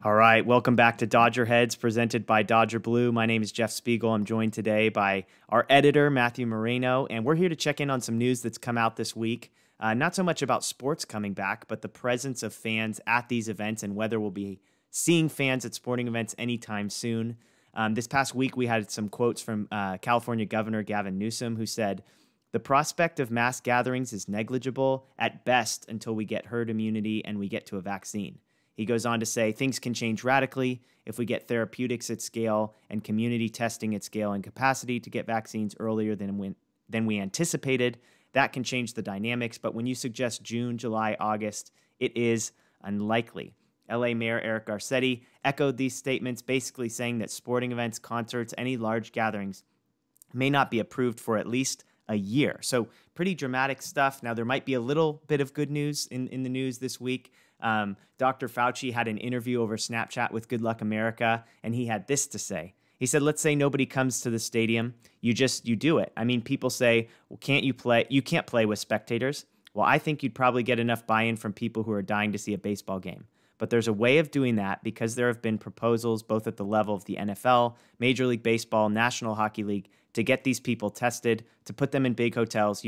All right, welcome back to DodgerHeads, presented by Dodger Blue. My name is Jeff Spiegel. I'm joined today by our editor, Matthew Moreno, and we're here to check in on some news that's come out this week. Not so much about sports coming back, but the presence of fans at these events and whether we'll be seeing fans at sporting events anytime soon. This past week, we had some quotes from California Governor Gavin Newsom, who said, "The prospect of mass gatherings is negligible at best until we get herd immunity and we get to a vaccine." He goes on to say, "Things can change radically if we get therapeutics at scale and community testing at scale and capacity to get vaccines earlier than we anticipated. That can change the dynamics, but when you suggest June, July, August, it is unlikely." LA Mayor Eric Garcetti echoed these statements, basically saying that sporting events, concerts, any large gatherings may not be approved for at least a year. So pretty dramatic stuff. Now, there might be a little bit of good news in the news this week. Dr. Fauci had an interview over Snapchat with Good Luck America, and he had this to say. He said, "Let's say nobody comes to the stadium. You do it. I mean, people say, well, can't you play? You can't play with spectators. Well, I think you'd probably get enough buy-in from people who are dying to see a baseball game. But there's a way of doing that because there have been proposals both at the level of the NFL, Major League Baseball, National Hockey League, to get these people tested, to put them in big hotels,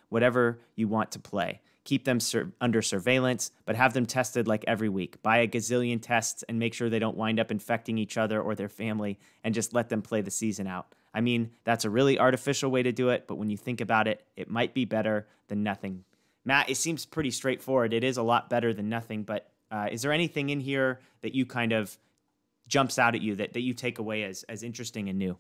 whatever you want to play. Keep them under surveillance, but have them tested like every week. Buy a gazillion tests and make sure they don't wind up infecting each other or their family and just let them play the season out. I mean, that's a really artificial way to do it, but when you think about it, it might be better than nothing." Matt, it seems pretty straightforward. It is a lot better than nothing, but is there anything in here that you kind of jumps out at you that you take away as interesting and new?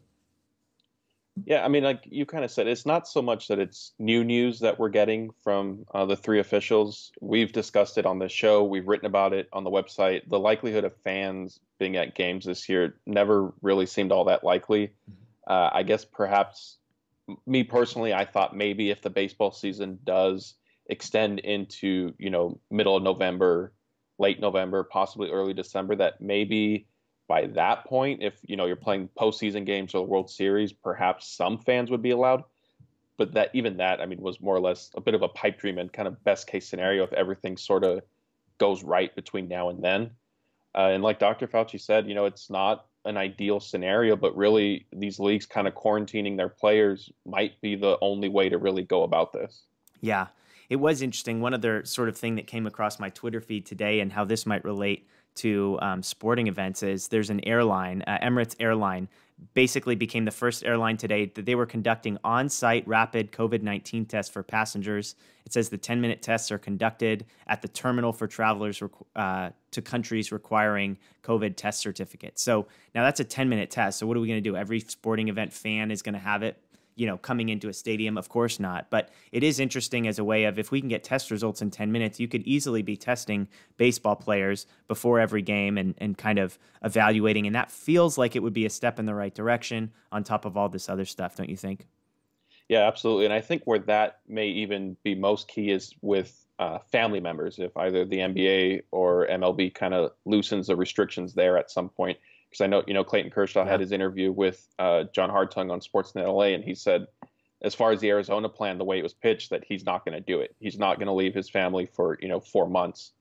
Yeah, I mean, like you kind of said, it's not so much that it's new news that we're getting from the three officials. We've discussed it on the show. We've written about it on the website. The likelihood of fans being at games this year never really seemed all that likely. I guess perhaps me personally, I thought maybe if the baseball season does extend into, middle of November, late November, possibly early December, that maybe by that point, if you're playing postseason games or the World Series, perhaps some fans would be allowed. But even that, I mean, was more or less a bit of a pipe dream and kind of best case scenario if everything sort of goes right between now and then. And like Dr. Fauci said, it's not an ideal scenario, but really these leagues kind of quarantining their players might be the only way to really go about this. Yeah, it was interesting. One other sort of thing that came across my Twitter feed today and how this might relate to sporting events is there's an airline, Emirates Airline, basically became the first airline today that they were conducting on-site rapid COVID-19 tests for passengers. It says the 10-minute tests are conducted at the terminal for travelers to countries requiring COVID test certificates. So now that's a 10-minute test. So what are we going to do? Every sporting event fan is going to have it, coming into a stadium? Of course not. But it is interesting as a way of, if we can get test results in 10 minutes, you could easily be testing baseball players before every game and kind of evaluating. And that feels like it would be a step in the right direction on top of all this other stuff, don't you think? Yeah, absolutely. And I think where that may even be most key is with family members, if either the NBA or MLB kind of loosens the restrictions there at some point. Because I know, Clayton Kershaw had his interview with John Hartung on Sportsnet LA, and he said, as far as the Arizona plan, the way it was pitched, that he's not going to do it. He's not going to leave his family for, 4 months.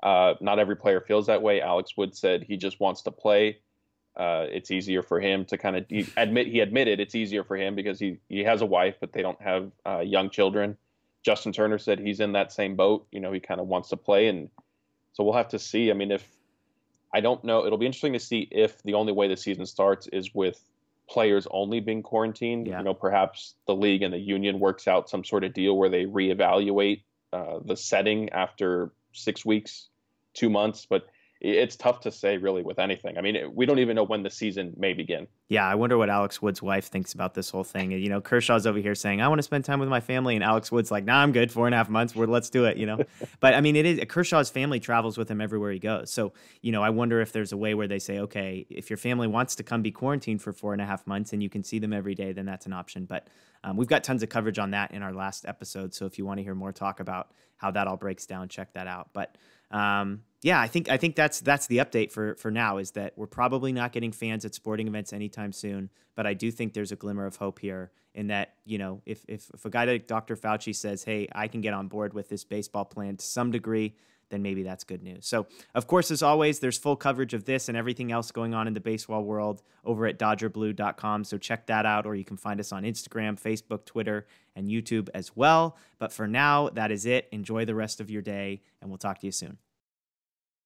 Not every player feels that way. Alex Wood said he just wants to play. It's easier for him to kind of he admitted it's easier for him because he has a wife, but they don't have young children. Justin Turner said he's in that same boat. He kind of wants to play. And so we'll have to see. I mean, I don't know. It'll be interesting to see if the only way the season starts is with players only being quarantined. Yeah. Perhaps the league and the union works out some sort of deal where they reevaluate the setting after 6 weeks, 2 months. But it's tough to say really with anything. I mean, we don't even know when the season may begin. Yeah, I wonder what Alex Wood's wife thinks about this whole thing. Kershaw's over here saying, I want to spend time with my family. And Alex Wood's like, nah, I'm good. 4.5 months. Let's do it, But I mean, Kershaw's family travels with him everywhere he goes. So, I wonder if there's a way where they say, okay, if your family wants to come be quarantined for 4.5 months and you can see them every day, then that's an option. But we've got tons of coverage on that in our last episode. So if you want to hear more talk about how that all breaks down, check that out. But Yeah, I think that's the update for now, is that we're probably not getting fans at sporting events anytime soon. But I do think there's a glimmer of hope here in that, if a guy like Dr. Fauci says, hey, I can get on board with this baseball plan to some degree, then maybe that's good news. So, of course, as always, there's full coverage of this and everything else going on in the baseball world over at DodgerBlue.com. So check that out, or you can find us on Instagram, Facebook, Twitter, and YouTube as well. But for now, that is it. Enjoy the rest of your day, and we'll talk to you soon.